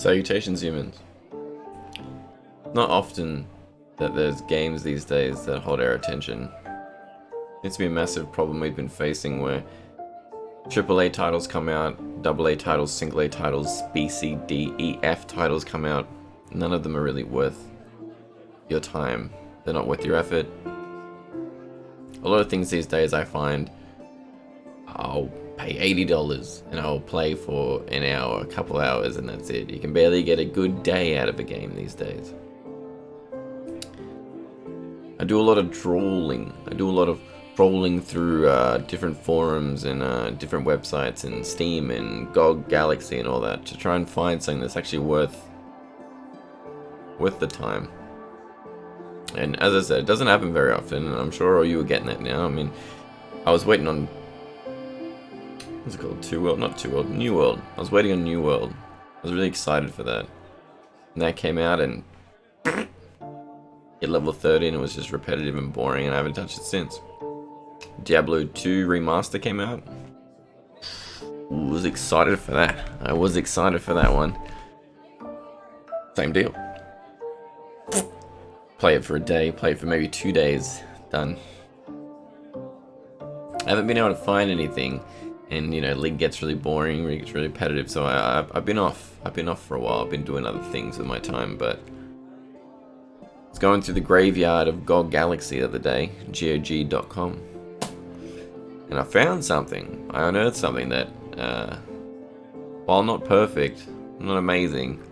Salutations, humans. Not often that there's games these days that hold our attention. It's been a massive problem we've been facing where AAA titles come out, AA titles, single A titles, B, C, D, E, F titles come out. None of them are really worth your time. They're not worth your effort. A lot of things these days I find, I'll pay $80 and I'll play for an hour, a couple hours, and that's it. You can barely get a good day out of a game these days. I do a lot of trawling. I do a lot of trolling through different forums and different websites and Steam and GOG Galaxy and all that to try and find something that's actually worth the time. And as I said, it doesn't happen very often, and I'm sure all you are getting that now. I mean, I was waiting on, what's it called? New World. I was waiting on New World. I was really excited for that. And that came out and hit level 30 and it was just repetitive and boring and I haven't touched it since. Diablo 2 Remaster came out. Was excited for that. I was excited for that one. Same deal. Play it for a day, play it for maybe 2 days, done. I haven't been able to find anything, and you know, League gets really boring, it gets really repetitive, so I've been off. I've been off for a while. I've been doing other things with my time, but I was going through the graveyard of GOG Galaxy the other day, GOG.com, and I found something. I unearthed something that, while not perfect, not amazing,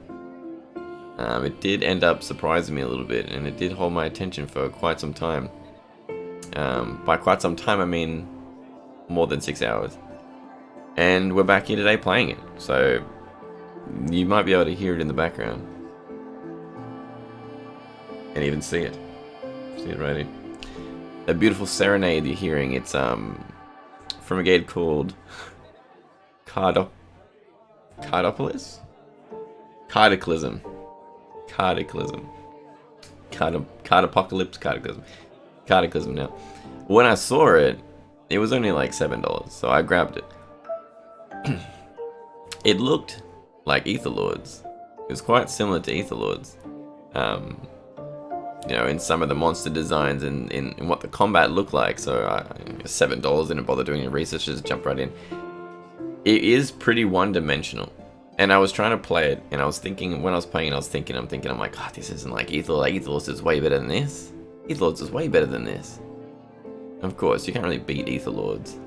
it did end up surprising me a little bit, and it did hold my attention for quite some time. By quite some time, I mean more than 6 hours. And we're back here today playing it, so you might be able to hear it in the background. And even see it. See it right here. That beautiful serenade you're hearing, it's from a game called Cardaclysm? Cardaclysm. Cardaclysm now. When I saw it, it was only like $7, so I grabbed it. It looked like Etherlords. It was quite similar to Etherlords. You know, in some of the monster designs and in what the combat looked like. So $7, didn't bother doing any research, just jumped right in. It is pretty one-dimensional. And I was trying to play it, and I was thinking, when I was playing it, I'm like, God, this isn't like Etherlords. Like, Etherlords is way better than this. Etherlords is way better than this. Of course, you can't really beat Etherlords.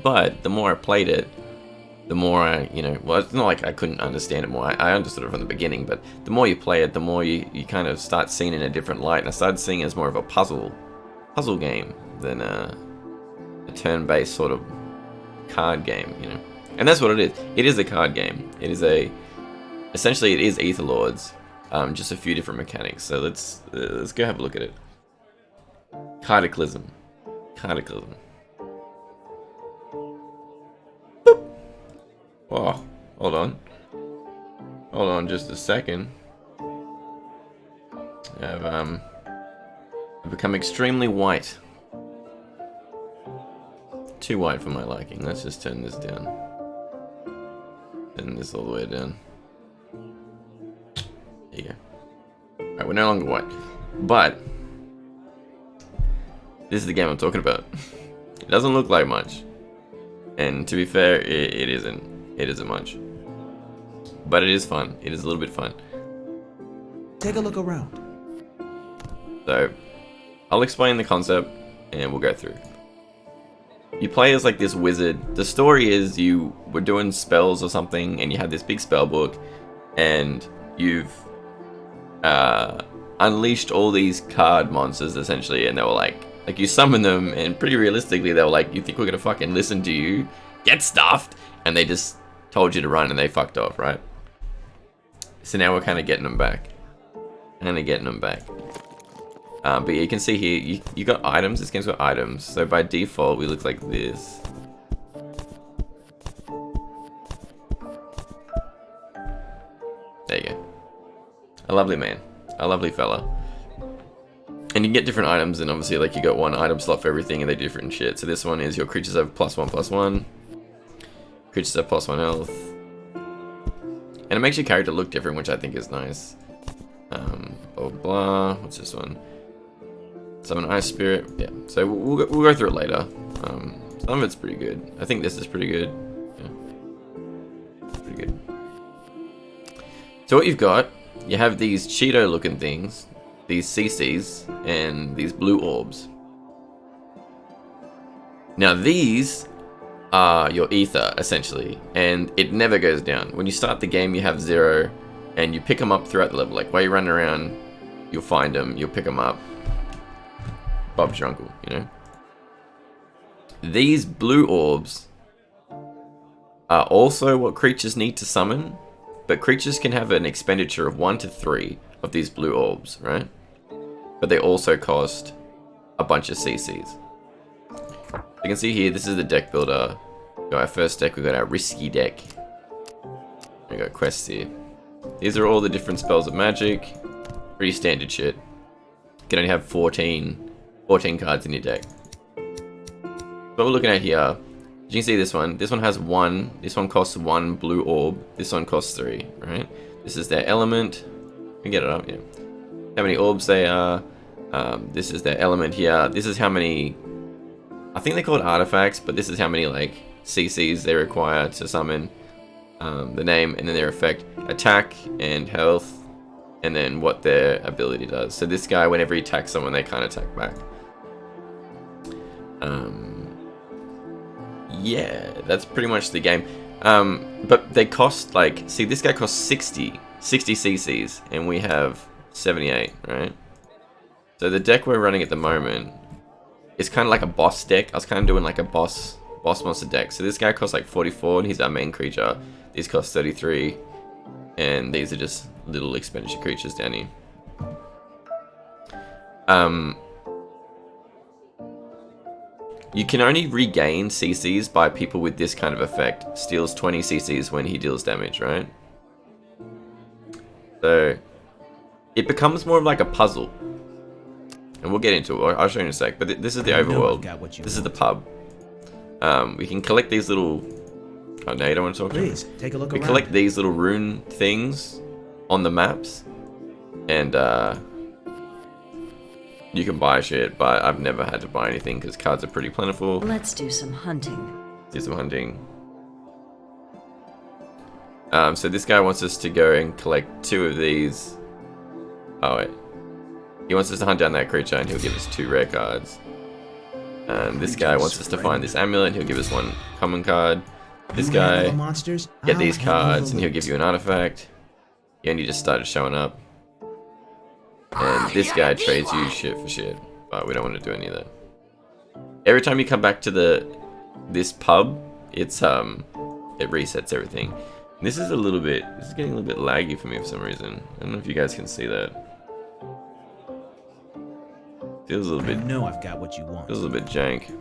But the more I played it, the more I, well, it's not like I couldn't understand it more. I understood it from the beginning, but the more you play it, the more you kind of start seeing it in a different light. And I started seeing it as more of a puzzle game than a turn-based sort of card game, And that's what it is. It is a card game. It is essentially it is Etherlords, just a few different mechanics. So let's go have a look at it. Cardaclysm. Boop. Oh, hold on just a second. I've become extremely white. Too white for my liking. Let's just turn this down. Turn this all the way down. There you go. Alright, we're no longer white. But this is the game I'm talking about. It doesn't look like much. And to be fair, it isn't. It isn't much. But it is fun. It is a little bit fun. Take a look around. So, I'll explain the concept and we'll go through. You play as like this wizard. The story is you were doing spells or something and you had this big spell book and you've unleashed all these card monsters essentially, and they were like you summon them, and pretty realistically they were like, you think we're gonna fucking listen to you? Get stuffed! And they just told you to run and they fucked off, right? So now we're kind of getting them back. But you can see here, you got items. This game's got items. So by default, we look like this. There you go. A lovely man. A lovely fella. And you can get different items, and obviously, like, you got one item slot for everything, and they do different shit. So this one is your creatures have +1/+1. Creatures have +1 health. And it makes your character look different, which I think is nice. Blah, blah. What's this one? Summon Ice Spirit. Yeah, so we'll go through it later. Some of it's pretty good. I think this is pretty good. Yeah. Pretty good. So what you've got, you have these Cheeto looking things, these CCs, and these blue orbs. Now these are your ether, essentially, and it never goes down. When you start the game, you have 0, and you pick them up throughout the level. Like, while you're running around, you'll find them, you'll pick them up. Bob's your uncle, you know? These blue orbs are also what creatures need to summon, but creatures can have an expenditure of 1 to 3 of these blue orbs, right? But they also cost a bunch of CCs. You can see here, this is the deck builder. We got our first deck, we got our risky deck. We got quests here. These are all the different spells of magic. Pretty standard shit. You can only have 14 cards in your deck. What we're looking at here, you can see this one has 1, this one costs 1 blue orb, this one costs 3, right? This is their element. We get it up, yeah. How many orbs they are. This is their element here. This is how many, I think they're called artifacts, but this is how many like CCs they require to summon. The name, and then their effect, attack and health, and then what their ability does. So this guy, whenever he attacks someone, they can't attack back. Yeah, that's pretty much the game. But they cost like, see, this guy costs 60 CCs, and we have 78, right? So the deck we're running at the moment is kind of like a boss deck. I was kind of doing like a boss monster deck. So this guy costs like 44, and he's our main creature. These cost 33, and these are just little expenditure creatures down here. You can only regain CCs by people with this kind of effect. Steals 20 CCs when he deals damage, right? So it becomes more of like a puzzle. And we'll get into it. I'll show you in a sec. But this is the overworld. This is the pub. We can collect these little... Oh, no, you don't want to talk to me? Please, take a look We around. collect these little rune things on the maps. And, you can buy shit, but I've never had to buy anything because cards are pretty plentiful. Let's do some hunting. Do some hunting. So this guy wants us to go and collect 2 of these. Oh, wait. He wants us to hunt down that creature, and he'll give us 2 rare cards. And this guy wants us to find this amulet, and he'll give us 1 common card. This guy, get these cards, and he'll give you an artifact. He only just started showing up. And this guy trades you shit for shit, but we don't want to do any of that. Every time you come back to this pub, it's it resets everything. And this is getting a little bit laggy for me for some reason. I don't know if you guys can see that. Feels a little bit. I know I've got what you want. Feels a little bit jank.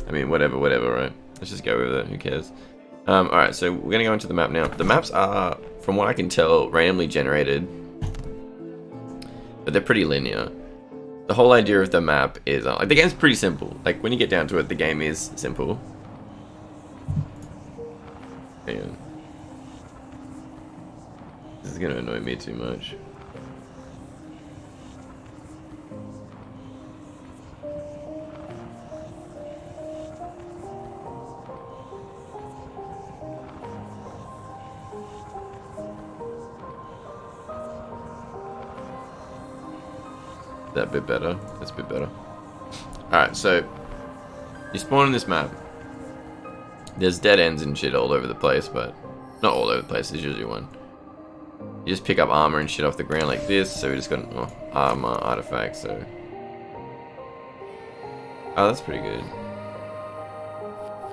I mean, whatever, right? Let's just go with it. Who cares? Alright, so we're going to go into the map now. The maps are, from what I can tell, randomly generated. But they're pretty linear. The whole idea of the map is, like, the game's pretty simple. Like, when you get down to it, the game is simple. Hang on. This is going to annoy me too much. That bit better. That's a bit better. Alright, so you spawn on this map. There's dead ends and shit all over the place, but not all over the place, there's usually one. You just pick up armor and shit off the ground like this, so we just got armor artifact, so. Oh, that's pretty good.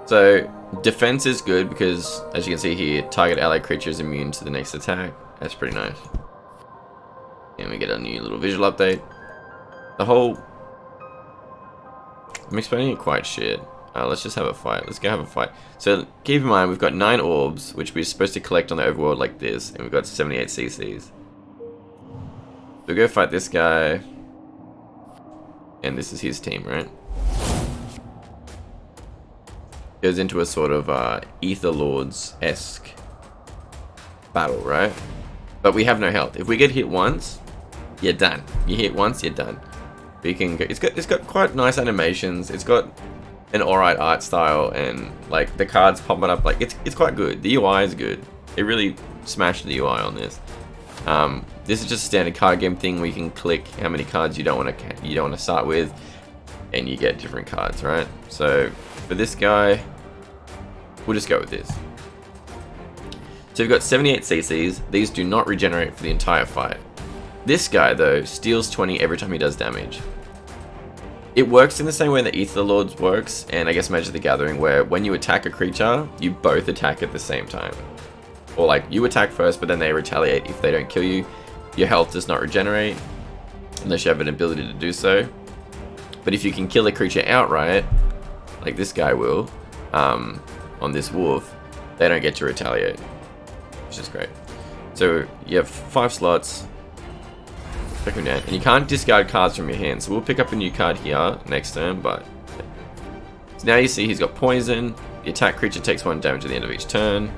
So, defense is good because, as you can see here, target allied creature is immune to the next attack. That's pretty nice. And we get a new little visual update. The whole... I'm explaining it quite shit. Let's just have a fight. Let's go have a fight. So, keep in mind, we've got 9 orbs, which we're supposed to collect on the overworld like this, and we've got 78 CCs. We'll go fight this guy. And this is his team, right? goes into a sort of Etherlords-esque battle, right? But we have no health. If we get hit once, you're done. You hit once, you're done. But you can go, it's got quite nice animations. It's got an alright art style, and like the cards popping up, like it's quite good. The UI is good. It really smashed the UI on this. This is just a standard card game thing where you can click how many cards you don't want to start with, and you get different cards, right? So for this guy, we'll just go with this. So we've got 78 CCs. These do not regenerate for the entire fight. This guy though steals 20 every time he does damage. It works in the same way that Etherlords works, and I guess Magic the Gathering, where when you attack a creature, you both attack at the same time. Or like, you attack first, but then they retaliate if they don't kill you. Your health does not regenerate, unless you have an ability to do so. But if you can kill a creature outright, like this guy will, on this wolf, they don't get to retaliate, which is great. So you have 5 slots, check them down, and you can't discard cards from your hand. So we'll pick up a new card here next turn, but... So now you see he's got poison, the attack creature takes 1 damage at the end of each turn.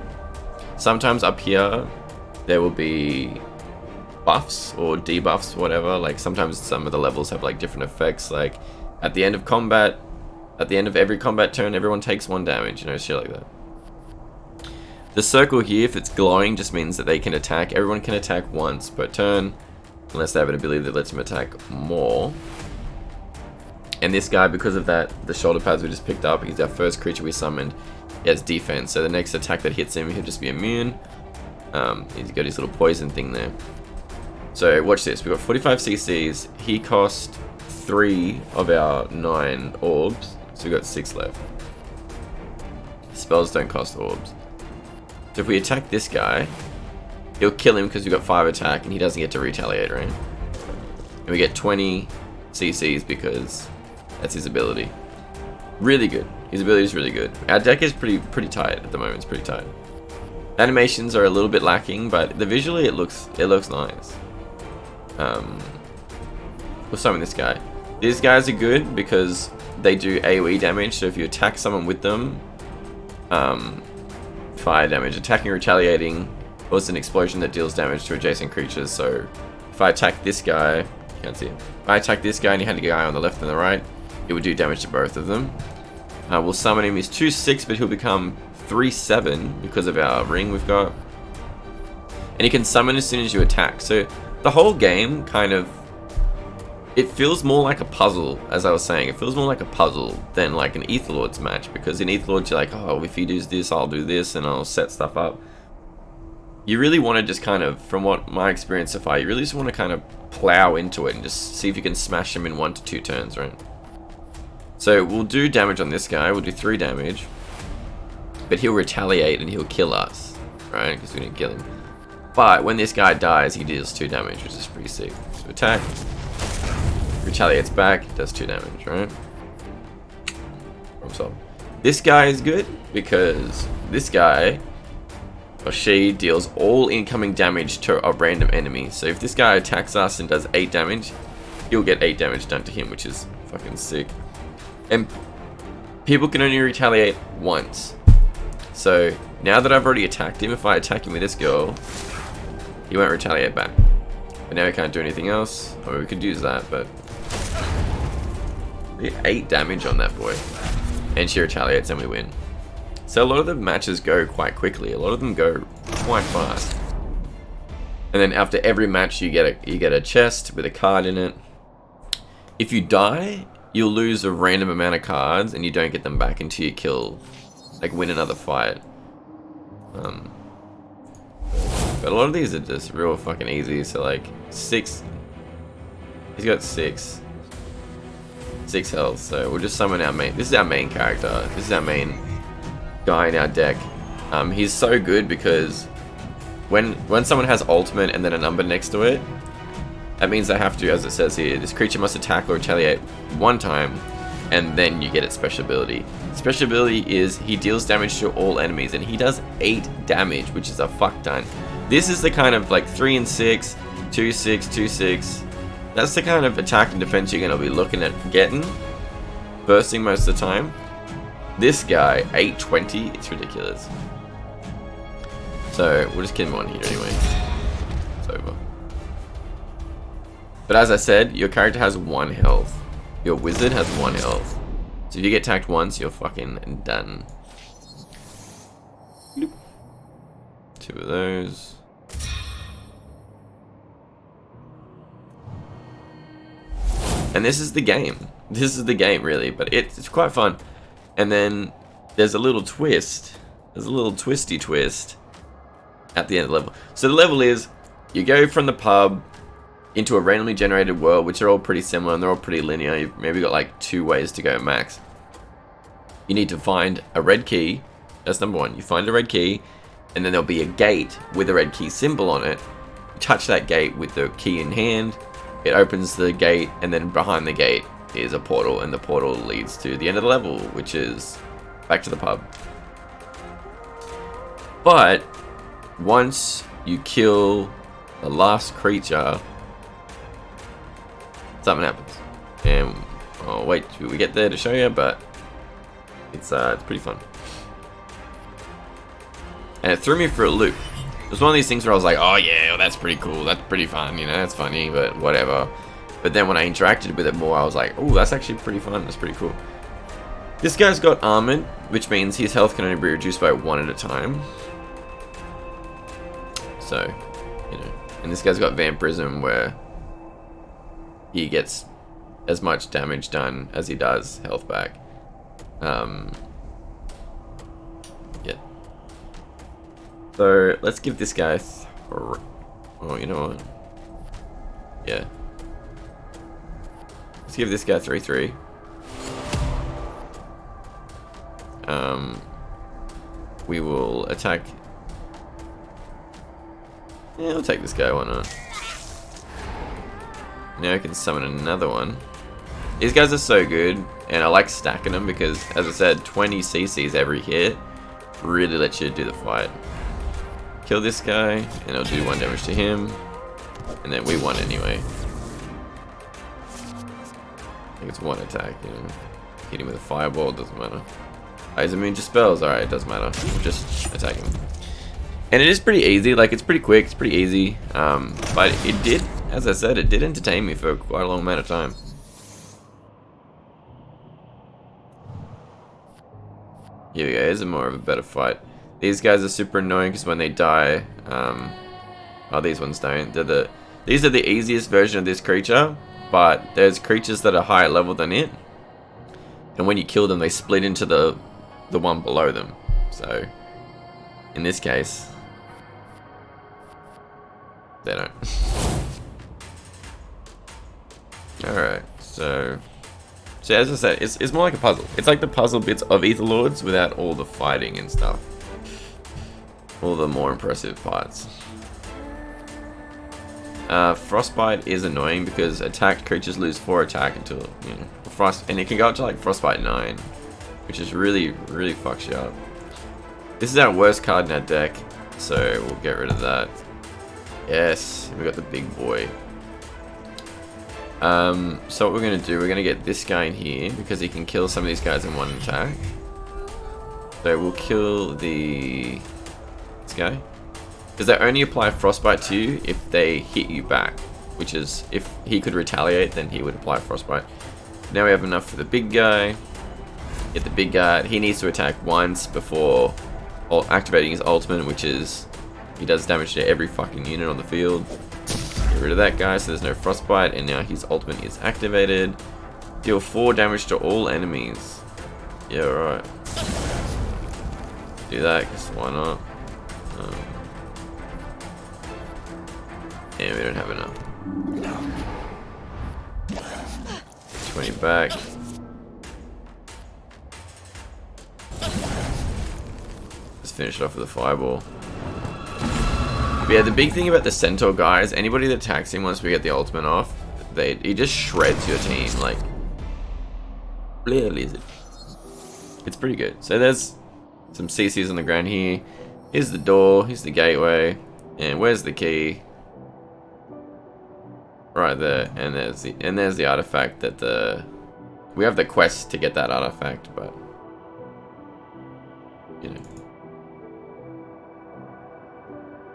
Sometimes up here, there will be buffs or debuffs, whatever. Like sometimes some of the levels have like different effects. Like at the end of combat, at the end of every combat turn, everyone takes 1 damage, you know, shit like that. The circle here, if it's glowing, just means that they can attack. Everyone can attack once per turn, unless they have an ability that lets them attack more. And this guy, because of that, the shoulder pads we just picked up, he's our first creature we summoned. He has defense, so the next attack that hits him, he'll just be immune. He's got his little poison thing there. So watch this, we've got 45 CCs. He cost 3 of our 9 orbs, so we've got 6 left. Spells don't cost orbs. So if we attack this guy, he'll kill him because we've got 5 attack and he doesn't get to retaliate, right? And we get 20 CCs because that's his ability. Really good. His ability is really good. Our deck is pretty tight at the moment. It's pretty tight. Animations are a little bit lacking, but visually it looks nice. We'll summon this guy. These guys are good because they do AoE damage. So if you attack someone with them, fire damage. Attacking or retaliating causes an explosion that deals damage to adjacent creatures. So if I attack this guy, you can't see him. If I attack this guy and you had a guy on the left and the right, it would do damage to both of them. We'll summon him. He's 2/6, but he'll become 3/7 because of our ring we've got. And he can summon as soon as you attack. So the whole game kind of... It feels more like a puzzle, as I was saying. It feels more like a puzzle than like an Etherlords match. Because in Etherlords you're like, oh, if he does this, I'll do this, and I'll set stuff up. You really want to just kind of, from what my experience so far, you really just want to kind of plow into it and just see if you can smash him in 1 to 2 turns, right? So we'll do damage on this guy. We'll do 3 damage. But he'll retaliate and he'll kill us, right? Because we didn't kill him. But when this guy dies, he deals 2 damage, which is pretty sick. So attack. Retaliates back, does 2 damage, right? Problem solved. This guy is good because this guy or she deals all incoming damage to a random enemy. So if this guy attacks us and does 8 damage, he'll get 8 damage done to him, which is fucking sick. And people can only retaliate once. So now that I've already attacked him, if I attack him with this girl, he won't retaliate back. But now we can't do anything else. I mean, we could use that, but... We get 8 damage on that boy. And she retaliates and we win. So a lot of the matches go quite quickly. A lot of them go quite fast. And then after every match you get a chest with a card in it. If you die, you'll lose a random amount of cards and you don't get them back until you kill, like, win another fight. But a lot of these are just real fucking easy. So like 6, he's got 6 health. So we'll just summon our main. This is our main character. This is our main guy in our deck. He's so good because when someone has ultimate and then a number next to it, that means they have to, as it says here, this creature must attack or retaliate 1 time, and then you get its special ability. Special ability is he deals damage to all enemies, and he does 8 damage, which is a fuck ton. This is the kind of like 3 and 6, 2/6, 2/6. That's the kind of attack and defense you're going to be looking at getting, bursting most of the time. This guy, 820, it's ridiculous. So, we'll just kill him on here anyway. It's over. But as I said, your character has 1 health. Your wizard has 1 health. So if you get attacked once, you're fucking done. 2 of those. And this is the game. This is the game, really. But it's quite fun. And then there's a little twist. There's a little twisty twist at the end of the level. So the level is, you go from the pub into a randomly generated world, which are all pretty similar and they're all pretty linear. You've maybe got like 2 ways to go max. You need to find a red key. That's number 1. You find a red key, and then there'll be a gate with a red key symbol on it. You touch that gate with the key in hand. It opens the gate, and then behind the gate is a portal, and the portal leads to the end of the level, which is back to the pub. But once you kill the last creature, something happens. And I'll wait till we get there to show you, but it's pretty fun. And it threw me for a loop. It was one of these things where I was like, oh yeah, well, that's pretty cool, that's pretty fun, you know, that's funny, but whatever. But then when I interacted with it more, I was like, oh, that's actually pretty fun, that's pretty cool. This guy's got armored, which means his health can only be reduced by 1 at a time. So, you know, and this guy's got vampirism, where he gets as much damage done as he does health back. Yeah. So let's give this guy. Oh, you know what? Yeah. Let's give this guy 3/3. We will attack. Yeah, we'll take this guy. Why not? Now I can summon another one. These guys are so good, and I like stacking them because, as I said, 20 CCs every hit really lets you do the fight. Kill this guy, and it'll do 1 damage to him, and then we won anyway. I think it's 1 attack, you know. Hit him with a fireball, doesn't matter. Oh, he's immune to spells, alright, it doesn't matter. We'll just attack him. And it is pretty easy, like, it's pretty quick, it's pretty easy. But it did, as I said, it did entertain me for quite a long amount of time. Here we go, here's more of a better fight. These guys are super annoying because when they die, oh, these ones don't. These are the easiest version of this creature, but there's creatures that are higher level than it. And when you kill them, they split into the one below them. So, in this case, they don't. Alright, so as I said, it's more like a puzzle. It's like the puzzle bits of Etherlords without all the fighting and stuff. All the more impressive parts. Frostbite is annoying because attacked creatures lose 4 attack until, you know, frost, and it can go up to like Frostbite 9, which is really fucks you up. This is our worst card in our deck, so we'll get rid of that. Yes, we got the big boy. So what we're gonna do, we're gonna get this guy in here because he can kill some of these guys in 1 attack. So we'll kill this guy, because they only apply Frostbite to you if they hit you back, which is, if he could retaliate, then he would apply Frostbite. Now we have enough for the big guy. Get the big guy. He needs to attack once before activating his ultimate, which is, he does damage to every fucking unit on the field. Get rid of that guy so there's no Frostbite, and now his ultimate is activated. Deal 4 damage to all enemies. Yeah, right. Do that, because why not? And we don't have enough. 20 back. Let's finish it off with a fireball. But yeah, the big thing about the Centaur guy is anybody that attacks him once we get the ultimate off, he just shreds your team, like, literally. It's pretty good. So there's some CCs on the ground here. Here's the door, here's the gateway, and where's the key? Right there, and there's the artifact that we have the quest to get that artifact, but you know.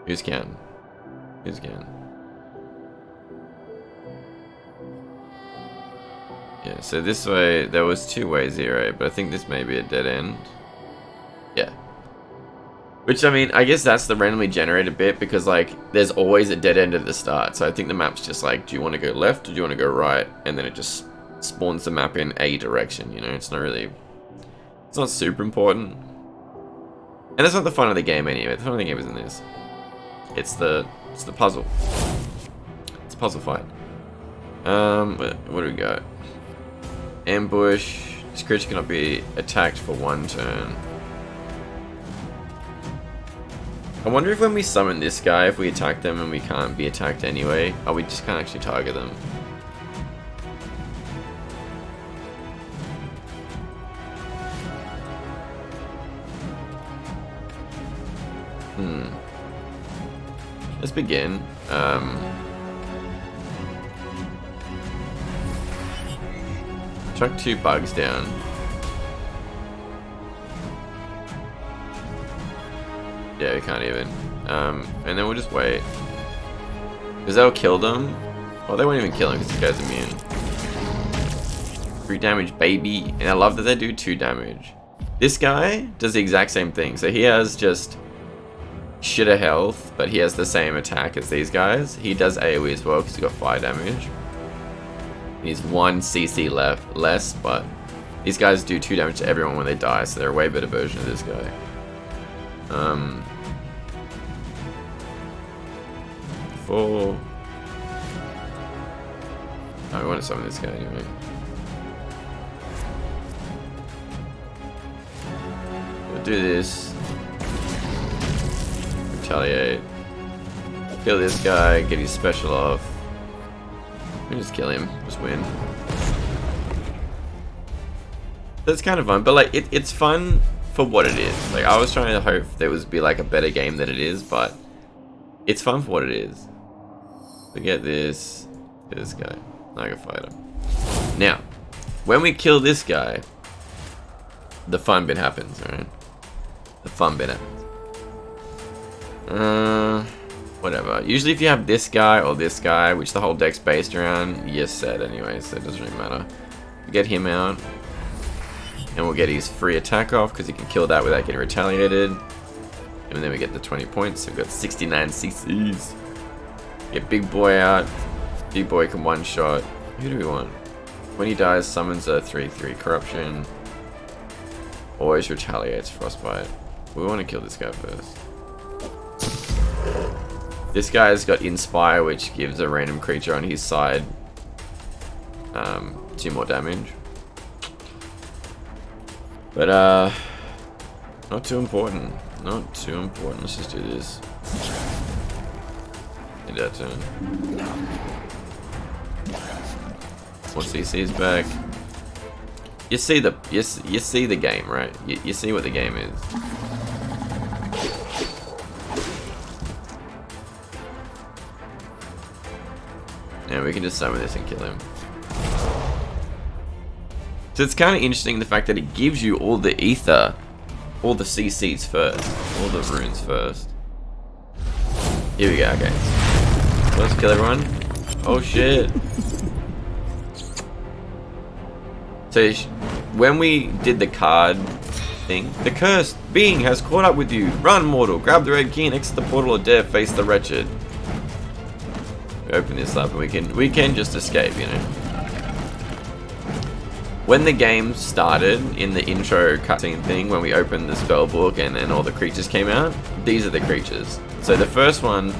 Who's can? Who's can? Yeah, so this way, there was two-way 0, but I think this may be a dead end. Yeah. Which, I mean, I guess that's the randomly generated bit, because, like, there's always a dead end at the start. So I think the map's just like, do you want to go left or do you want to go right? And then it just spawns the map in a direction, you know? It's not really... It's not super important. And that's not the fun of the game anyway. The fun of the game isn't this. It's the puzzle. It's a puzzle fight. What do we got? Ambush. This creature cannot be attacked for 1 turn. I wonder if when we summon this guy, if we attack them and we can't be attacked anyway, or we just can't actually target them. Let's begin. Chuck 2 bugs down. Yeah, we can't even. And then we'll just wait. Because that'll kill them. Well, they won't even kill him because this guy's immune. 3 damage, baby. And I love that they do 2 damage. This guy does the exact same thing. So he has just shitter health, but he has the same attack as these guys. He does AoE as well because he's got 5 damage. He's 1 CC less, but these guys do 2 damage to everyone when they die, so they're a way better version of this guy. Oh, I want to summon this guy anyway. We'll do this. Retaliate. Kill this guy, get his special off. We just kill him, just win. That's kind of fun, but like it's fun for what it is. Like I was trying to hope there was be like a better game than it is, but it's fun for what it is. Forget this. Get this guy. I can fight him. Now, when we kill this guy, the fun bit happens, alright? The fun bit happens. Whatever. Usually if you have this guy or this guy, which the whole deck's based around, you're set anyway, so it doesn't really matter. Get him out. And we'll get his free attack off, because he can kill that without getting retaliated. And then we get the 20 points, so we've got 69 CCs. Get Big Boy out. Big Boy can one-shot. Who do we want? When he dies, summons a 3/3 corruption. Always retaliates Frostbite. We want to kill this guy first. This guy's got Inspire, which gives a random creature on his side 2 more damage. But, not too important. Not too important. Let's just do this. End that turn. More CC's back. You see the game, right? You see what the game is. And we can just summon this and kill him. So it's kind of interesting the fact that it gives you all the ether, all the CCs first, all the runes first. Here we go, okay. Let's kill everyone. Oh shit. So when we did the card thing, the cursed being has caught up with you. Run, mortal. Grab the red key and exit the portal or dare face the wretched. We open this up and we can just escape, you know. When the game started, in the intro cutscene thing, when we opened the spell book and then all the creatures came out, these are the creatures. So the first one,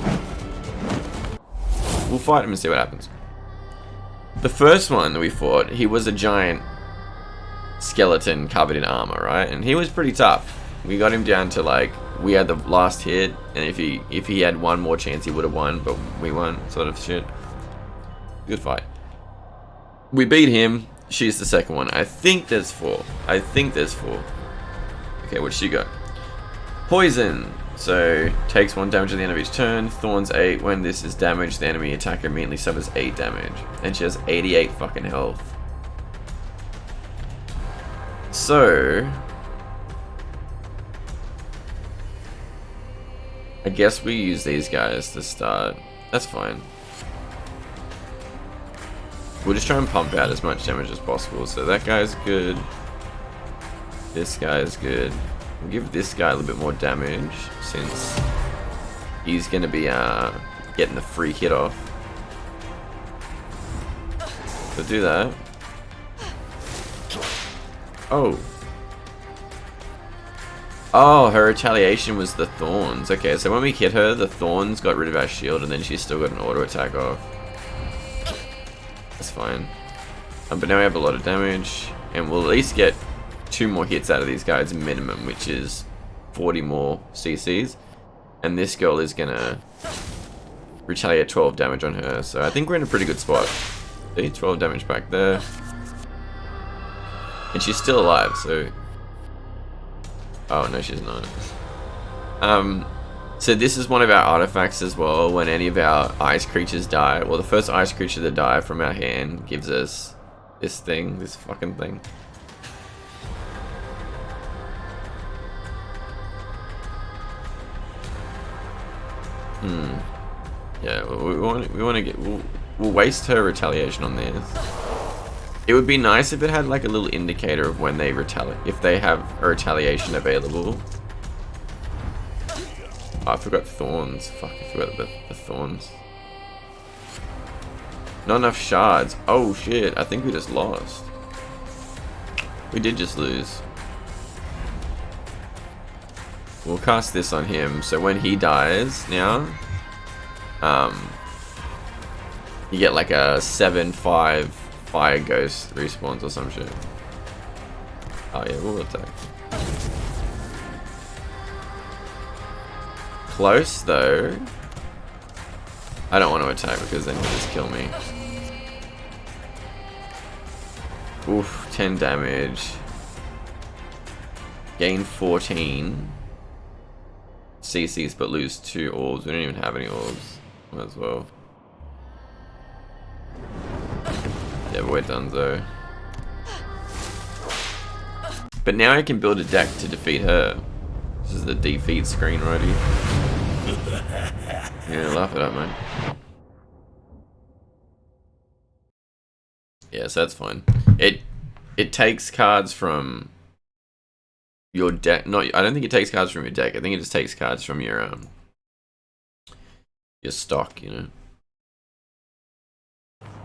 we'll fight him and see what happens. The first one that we fought, he was a giant skeleton covered in armor, right? And he was pretty tough. We got him down to like, we had the last hit, and if he had one more chance he would have won, but we won, sort of shit. Good fight. We beat him. She's the second one. I think there's 4. Okay, what's she got? Poison. So, takes 1 damage at the end of each turn. Thorns 8. When this is damaged, the enemy attacker immediately suffers 8 damage. And she has 88 fucking health. So, I guess we use these guys to start. That's fine. We'll just try and pump out as much damage as possible. So that guy's good. This guy's good. We'll give this guy a little bit more damage since he's going to be getting the free hit off. So do that. Oh. Oh, her retaliation was the thorns. Okay, so when we hit her, the thorns got rid of our shield and then she still got an auto attack off. That's fine. But now we have a lot of damage and we'll at least get 2 more hits out of these guys minimum, which is 40 more CCs. And this girl is gonna retaliate 12 damage on her. So I think we're in a pretty good spot. See, 12 damage back there. And she's still alive, so... Oh, no, she's not. So this is one of our artifacts as well. When any of our ice creatures die, well, the first ice creature to die from our hand gives us this thing, this fucking thing. Yeah, we want to get. We'll waste her retaliation on this. It would be nice if it had like a little indicator of when they retaliate, if they have a retaliation available. Oh, I forgot thorns. Fuck, I forgot the thorns. Not enough shards. Oh shit, I think we just lost. We did just lose. We'll cast this on him, so when he dies now, you get like a 7/5 fire ghost respawns or some shit. Oh yeah, we'll attack. Close though. I don't want to attack because then he'll just kill me. Oof, 10 damage. Gain 14 CCs but lose 2 orbs. We don't even have any orbs. Might as well. Yeah, we're done though. But now I can build a deck to defeat her. This is the defeat screen already. Yeah, laugh it up, man. Yeah, so that's fine. It takes cards from your deck. No, I don't think it takes cards from your deck. I think it just takes cards from your stock, you know.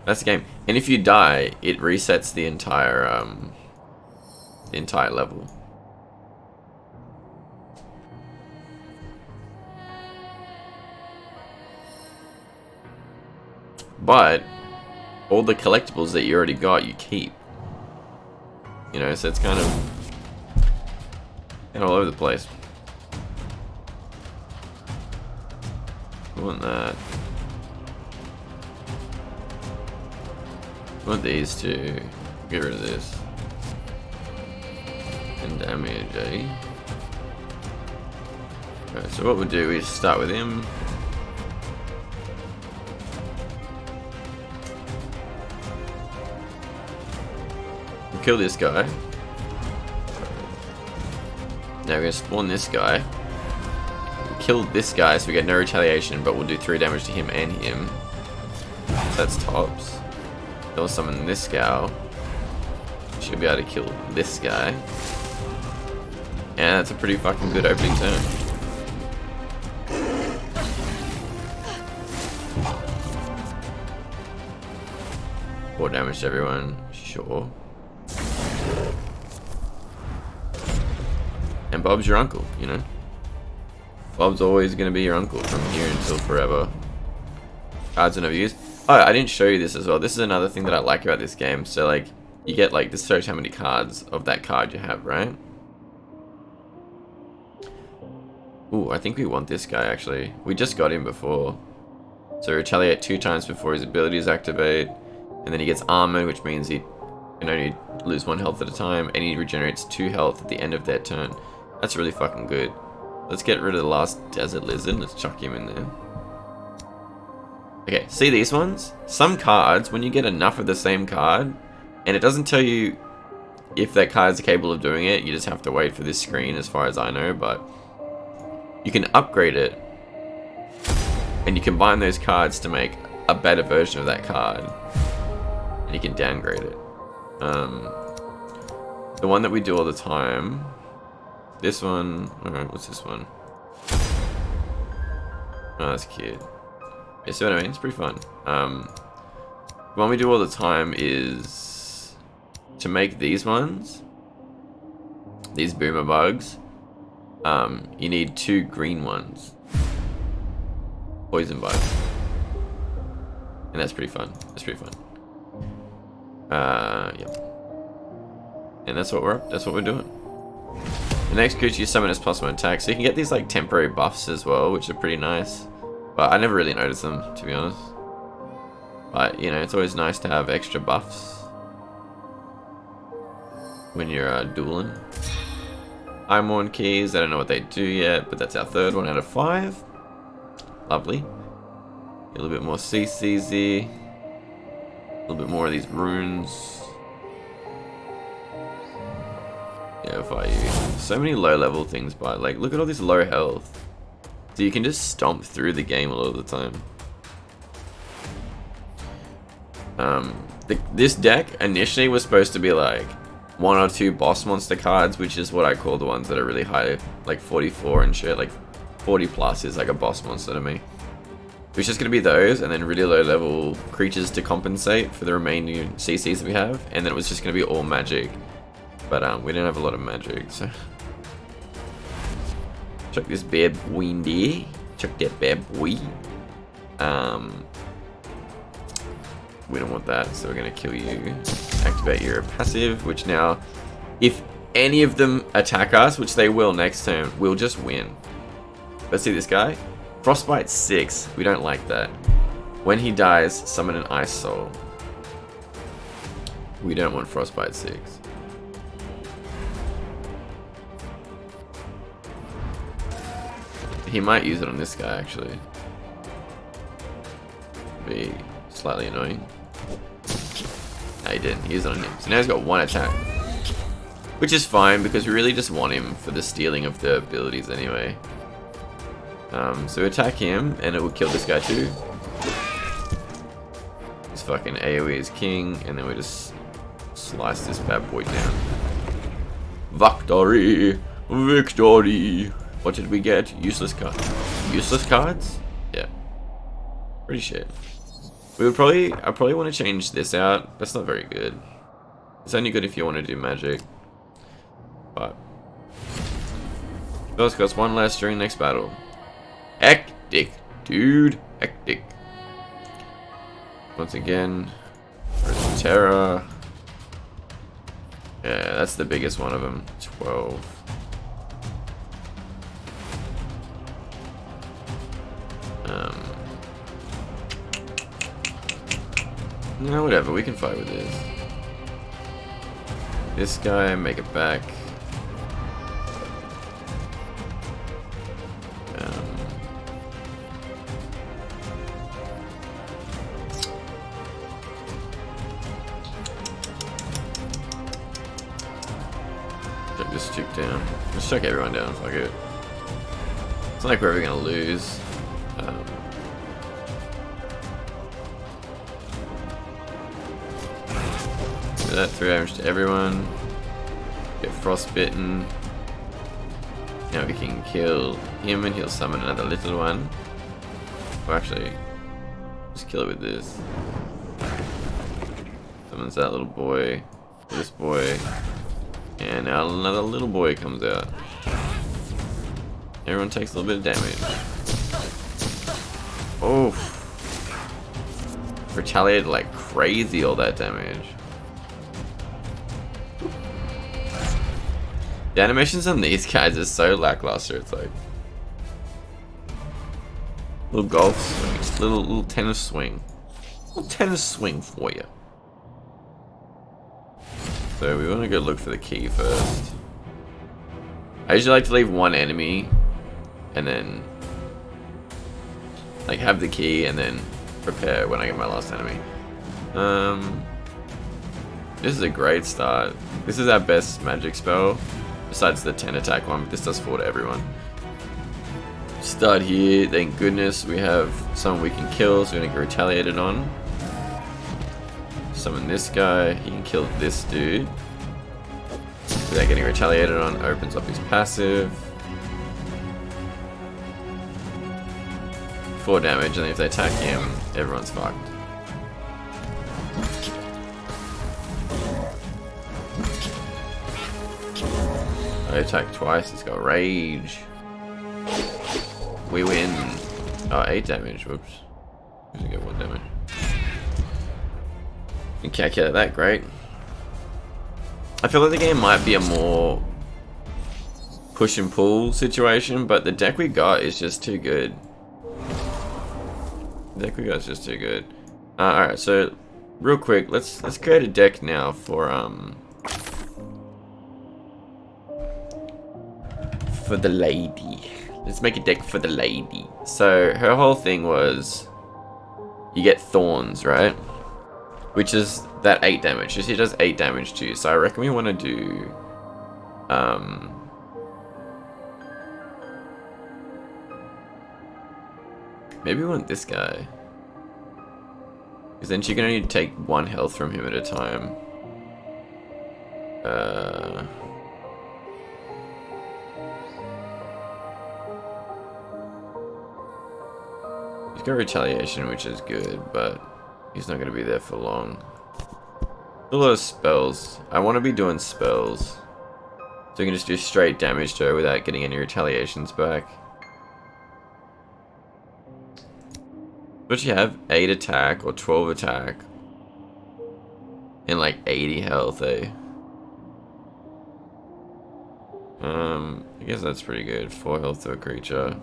That's the game. And if you die, it resets the entire level. But all the collectibles that you already got, you keep. You know, so it's kind of all over the place. I want that. I want these two. Get rid of this. And damage, eh? Okay, so what we'll do is start with him. We'll kill this guy. Now we're gonna spawn this guy. We'll kill this guy so we get no retaliation, but we'll do 3 damage to him and him. So that's tops. They'll summon this gal. Should be able to kill this guy. And that's a pretty fucking good opening turn. More damage to everyone, sure. And Bob's your uncle, you know? Bob's always going to be your uncle from here until forever. Cards are never used. Oh, I didn't show you this as well. This is another thing that I like about this game. So, like, you get, like, this shows how many cards of that card you have, right? Ooh, I think we want this guy, actually. We just got him before. So, retaliate 2 times before his abilities activate. And then he gets armored, which means he can only lose 1 health at a time. And he regenerates 2 health at the end of their turn. That's really fucking good. Let's get rid of the last desert lizard. Let's chuck him in there. Okay, see these ones? Some cards, when you get enough of the same card, and it doesn't tell you if that card is capable of doing it, you just have to wait for this screen as far as I know, but you can upgrade it And you combine those cards to make a better version of that card. And you can downgrade it. The one that we do all the time. This one. Alright, what's this one? Oh, that's cute. Yeah, see what I mean? It's pretty fun. The one we do all the time is to make these ones. These boomer bugs. You need 2 green ones. Poison bugs. And that's pretty fun. That's pretty fun. Yep. And that's what we're doing. The next creature you summon is +1 attack, so you can get these like temporary buffs as well, which are pretty nice. But I never really noticed them, to be honest. But you know, it's always nice to have extra buffs when you're dueling. Imorn keys, I don't know what they do yet, but that's our 3rd one out of 5. Lovely. A little bit more CCZ. A little bit more of these runes. Yeah, fire you. So many low level things, but like, look at all this low health. So you can just stomp through the game a lot of the time. This deck initially was supposed to be like 1 or 2 boss monster cards, which is what I call the ones that are really high, like 44 and shit. Like 40 plus is like a boss monster to me. It's just going to be those, and then really low level creatures to compensate for the remaining CCs that we have, and then it was just going to be all magic. But we didn't have a lot of magic, so... Check this bad boy in there. Check that bad boy. We don't want that, so we're going to kill you. Activate your passive, which now, if any of them attack us, which they will next turn, we'll just win. Let's see this guy. Frostbite 6. We don't like that. When he dies, summon an Ice Soul. We don't want Frostbite 6. He might use it on this guy, actually. Be slightly annoying. No, he didn't. He used it on him. So now he's got 1 attack. Which is fine, because we really just want him for the stealing of the abilities anyway. So attack him, and it will kill this guy too. This fucking AoE is king, and then we just slice this bad boy down. Victory! Victory! What did we get? Useless cards. Useless cards? Yeah. Pretty shit. I probably want to change this out. That's not very good. It's only good if you want to do magic. But Spells cost 1 less during next battle. Hectic, dude. Hectic. Once again, Frozen Terror. Yeah, that's the biggest one of them. 12. No, whatever. We can fight with this. This guy, make it back. Check this chick down. Let's check everyone down. Fuck it. It's not like we're ever gonna lose. Do that 3 damage to everyone. Get frostbitten. Now we can kill him and he'll summon another little one. Or actually, just kill it with this. Summons that little boy. This boy. And now another little boy comes out. Everyone takes a little bit of damage. Oh. Retaliated like crazy, all that damage. The animations on these guys are so lackluster. It's like little golf swing, little tennis swing, little tennis swing for you. So we want to go look for the key first. I usually like to leave one enemy, and then like have the key, and then prepare when I get my last enemy. This is a great start. This is our best magic spell. Besides the 10 attack one, but this does 4 to everyone. start here. Thank goodness we have someone we can kill, so we're gonna get retaliated on. Summon this guy. He can kill this dude without getting retaliated on. Opens up his passive. 4 damage, and if they attack him, everyone's fucked. I attack twice, he's got rage. We win. Oh, 8 damage, whoops. We should get 1 damage. You can calculate that, great. I feel like the game might be a more push and pull situation, but the deck we got is just too good. The deck we got is just too good. Alright, so real quick, let's create a deck now for the lady. Let's make a deck for the lady. So her whole thing was you get thorns, right? Which is that 8 damage. She does 8 damage to you. So I reckon we want to do maybe we want this guy. Because then she can only take 1 health from him at a time. He's got retaliation, which is good, but he's not going to be there for long. A lot of spells. I want to be doing spells. So we can just do straight damage to her without getting any retaliations back. But you have 8 attack or 12 attack and like 80 health, eh? I guess that's pretty good. 4 health to a creature.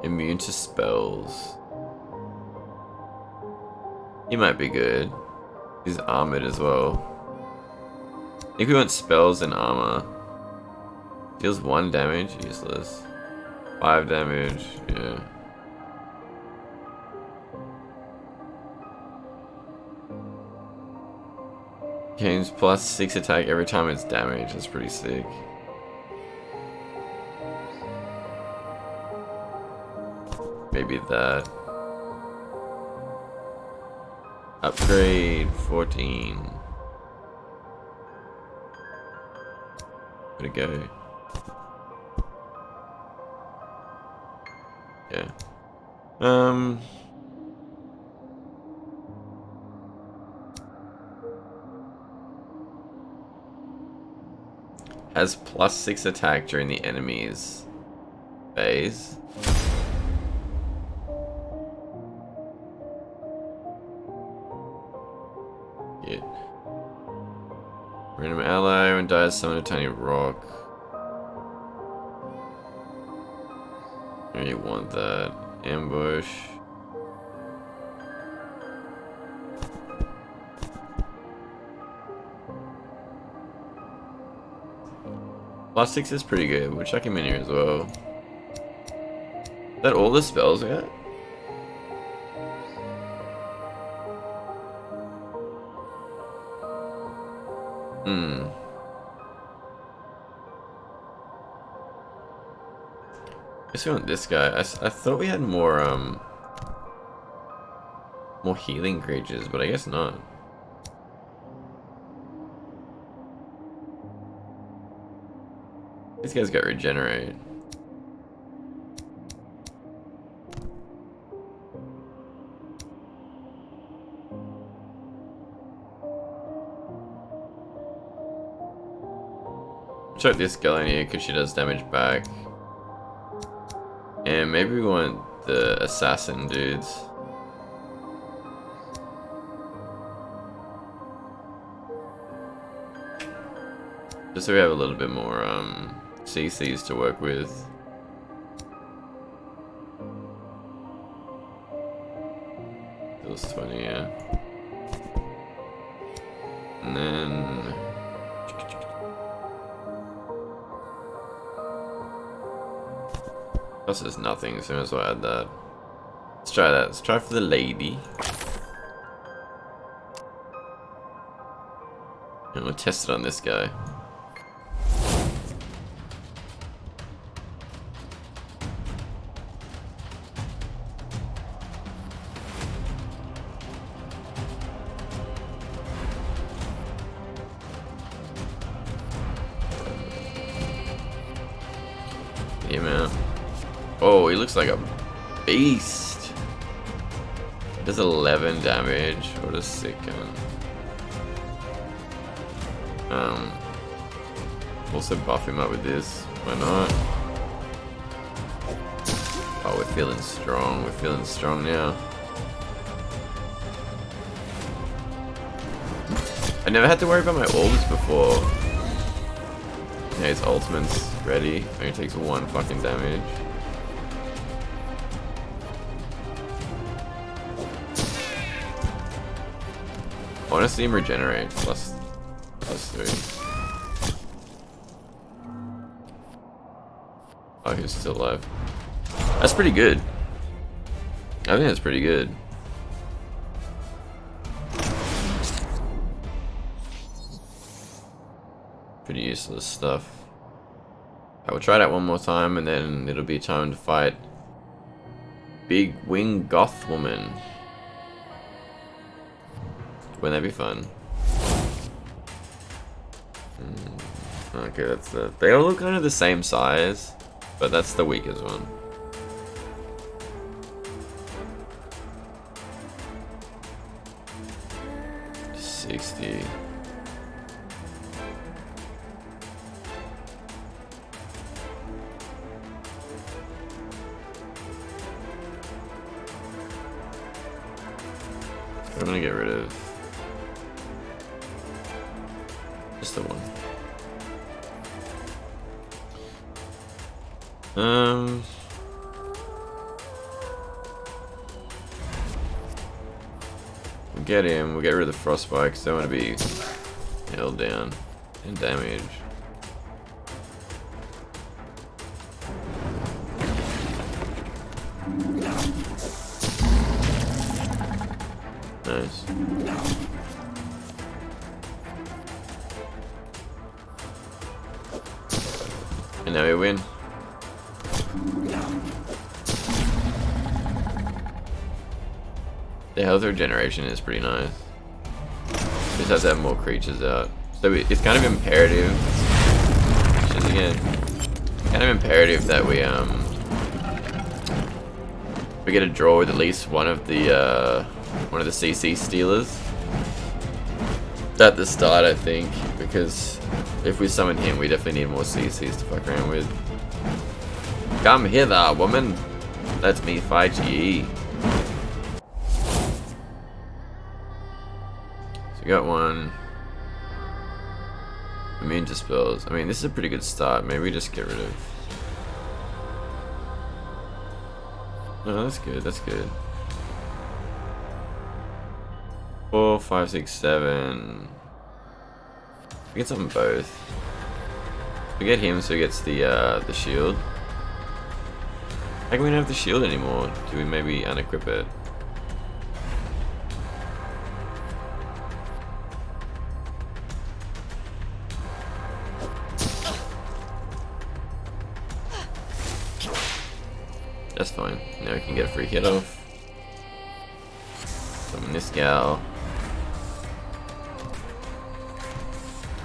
Immune to spells. He might be good. He's armored as well. I think we want spells and armor. Deals 1 damage, useless. 5 damage, yeah. Gains plus 6 attack every time it's damaged. That's pretty sick. Maybe that. Upgrade 14. Where'd it go? Yeah. Has plus 6 attack during the enemy's phase. Yeah. Random ally when dies summon a tiny rock. I really want that. Ambush. Plus 6 is pretty good. We'll chuck him in here as well. Is that all the spells we got? Guess we want this guy. I thought we had more more healing creatures, but I guess not. These guys got regenerate. Chuck this girl in here because she does damage back. And maybe we want the assassin dudes. Just so we have a little bit more CCs to work with. Feels 20, yeah. And then plus there's nothing, so I might as well add that. Let's try that. Let's try for the lady. And we'll test it on this guy. Oh, he looks like a beast. Does 11 damage. What a sick gun. Also buff him up with this. Why not? Oh, we're feeling strong. We're feeling strong now. I never had to worry about my orbs before. Yeah, his ultimate's ready. Only takes 1 fucking damage. I want to see him regenerate. Plus 3. Oh, he's still alive. That's pretty good. I think that's pretty good. Pretty useless stuff. I will try that one more time and then it'll be time to fight Big Wing Goth Woman. Wouldn't that be fun? Okay, that's the... They all look kind of the same size, but that's the weakest one. $60. I'm gonna get rid of just the one. We'll get him. We'll get rid of the frostbite because I don't want to be held down and damage. Nice. And now we win. The health regeneration is pretty nice. Just has to have more creatures out. So it's kind of imperative. Just again, kind of imperative that we get a draw with at least one of the CC stealers at the start, I think, because if we summon him, we definitely need more CCs to fuck around with. Come hither, woman. Let me fight ye. So we got one. Immune dispels. I mean, this is a pretty good start. Maybe we just get rid of. No, that's good. That's good. 4, 5, 6, 7. We get some both. We get him, so he gets the shield. How come we don't have the shield anymore? Do we maybe unequip it? That's fine. Now we can get a free hit off. Summon this gal.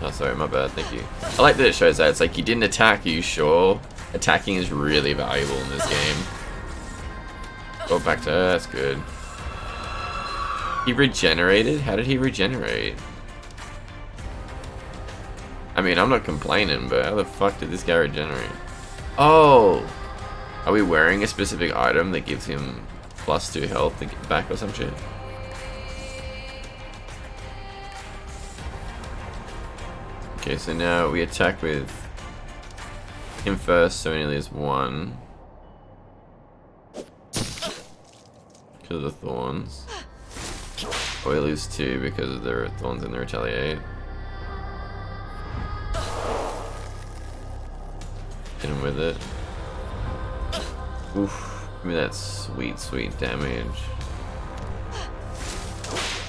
Oh, sorry, my bad, thank you. I like that it shows that. It's like, you didn't attack, are you sure? Attacking is really valuable in this game. Go back to her, that's good. He regenerated? How did he regenerate? I mean, I'm not complaining, but how the fuck did this guy regenerate? Oh! Are we wearing a specific item that gives him +2 health to get back or some shit? Okay, so now we attack with him first, so he only loses 1. Because of the thorns. Or we lose 2 because of the thorns and the retaliate. Hit him with it. Oof, give me that sweet, sweet damage.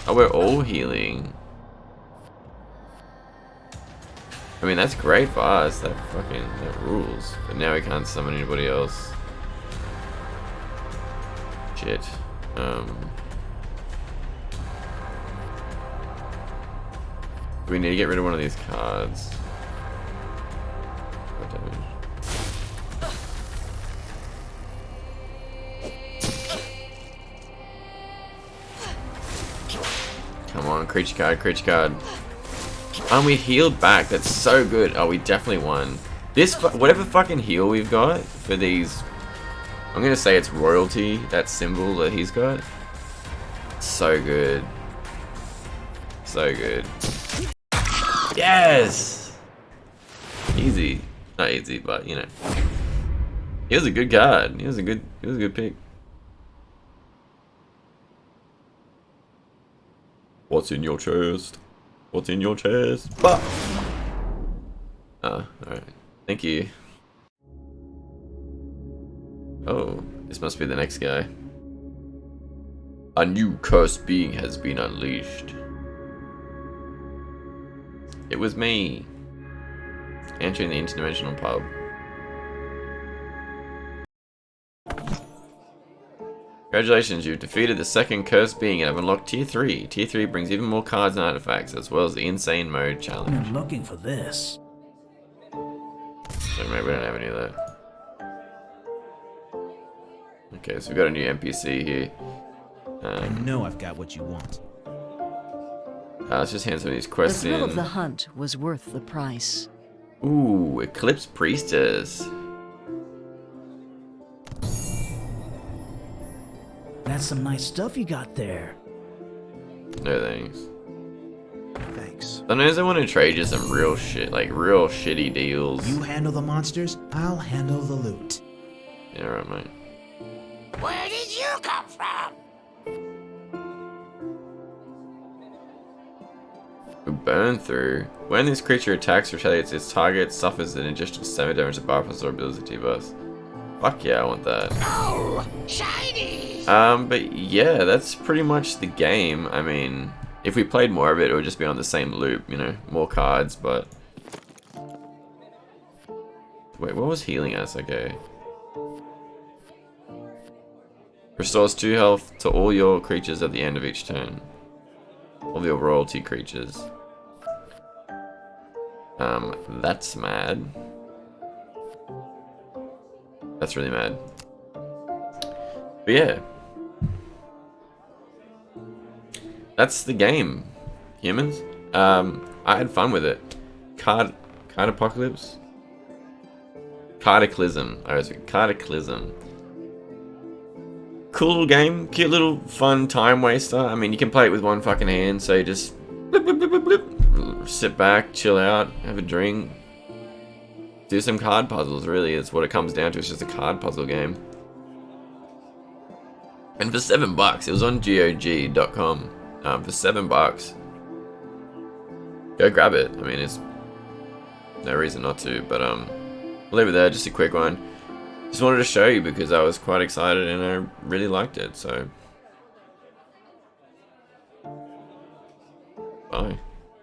Oh, we're all healing. I mean, that's great for us. That rules. But now we can't summon anybody else. Shit. We need to get rid of one of these cards. What damage? on, creature card, creature card. And we healed back. That's so good. Oh, we definitely won. This, whatever fucking heal we've got for these, I'm gonna say it's royalty, that symbol that he's got. So good. So good. Yes! Easy. Not easy, but you know. He was a good card. He was a good pick. What's in your chest? What's in your chest? Bah! Oh, alright. Thank you. Oh, this must be the next guy. A new cursed being has been unleashed. It was me. Entering the interdimensional pub. Congratulations, you've defeated the second cursed being and have unlocked Tier 3. Tier 3 brings even more cards and artifacts, as well as the Insane Mode challenge. I'm looking for this. So maybe we don't have any of that. Okay, so we've got a new NPC here. I know I've got what you want. Let's just hand some of these quests The thrill in. of the hunt was worth the price. Ooh, Eclipse Priestess. That's some nice stuff you got there. No thanks. Thanks. Sometimes I want to trade you some real shit, like real shitty deals. You handle the monsters, I'll handle the loot. Yeah, right, mate. Where did you come from? Burn through. When this creature attacks or retaliates, its target suffers an additional 7 damage to bypass or ability buffs. Fuck yeah, I want that. Oh, shiny! But yeah, that's pretty much the game. I mean, if we played more of it, it would just be on the same loop, you know, more cards, but... Wait, what was healing us? Okay. Restores 2 health to all your creatures at the end of each turn. All your royalty creatures. That's mad. That's really mad. But yeah. That's the game, humans. I had fun with it. Cardaclysm? Cardaclysm. I was Cardaclysm. Cool little game, cute little fun time waster. I mean, you can play it with one fucking hand, so you just blip, blip, blip, blip, blip. Sit back, chill out, have a drink, do some card puzzles. Really, it's what it comes down to. It's just a card puzzle game. And for $7, it was on GOG.com. For $7, go grab it. I mean, it's no reason not to. But I'll leave it there. Just a quick one. Just wanted to show you because I was quite excited and I really liked it, so bye.